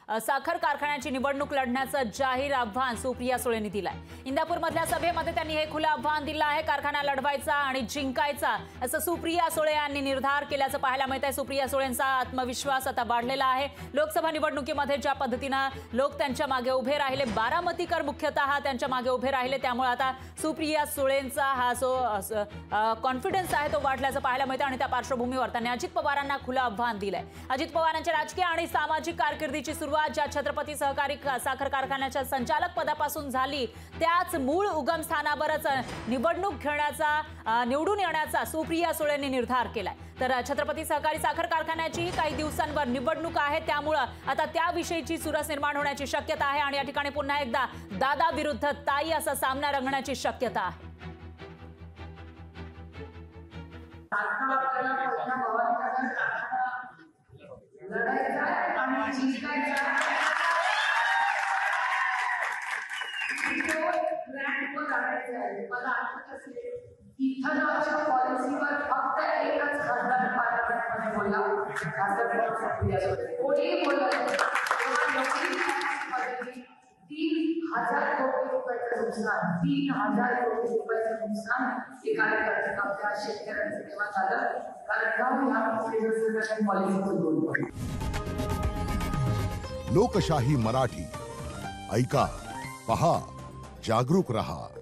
साखर कारखान्याची निवडणूक लढण्याचं जाहीर आव्हान सुप्रिया सुळेंनी दिलंय। इंदापूरमधल्या सभेमध्ये त्यांनी हे खुलं आव्हान दिलं आहे। कारखाना लढवायचा आणि जिंकायचा असं सुप्रिया सुळे यांनी निर्धार केल्याचं पाहायला मिळतंय। सुप्रिया सुळेंचा आत्मविश्वास आता वाढलेला आहे। लोकसभा निवडणुकीमध्ये ज्या पद्धतीने लोक त्यांच्या मागे उभे राहिले, बारामतीकर मुख्यतः त्यांच्या मागे उभे राहिले, त्यामुळे आता सुप्रिया सुळेंचा हा जो कॉन्फिडन्स आहे तो वाढल्याचं पाहायला मिळतं आणि त्या पार्श्वभूमीवर त्यांनी अजित पवारांना खुलं आव्हान दिलंय। अजित पवारांच्या राजकीय आणि सामाजिक कारकिर्दीची सुरुवात ज्या छत्रपती सहकारी साखर कारखान्याच्या संचालक पदापासून झाली, त्याच मूळ उगम स्थानावरच निवडून येण्याचा सुप्रिया सुळेंनी निर्धार केलाय। तर छत्रपती सहकारी साखर कारखान्याची काही दिवसांवर निवडणूक आहे, त्यामुळे आता त्याविषयीची चुरस निर्माण होण्याची शक्यता आहे आणि या ठिकाणी पुन्हा एकदा दादा विरुद्ध ताई असा सामना रंगण्याची शक्यता आहे। लोकशाही मराठी ऐका, पहा, जागरूक रहा।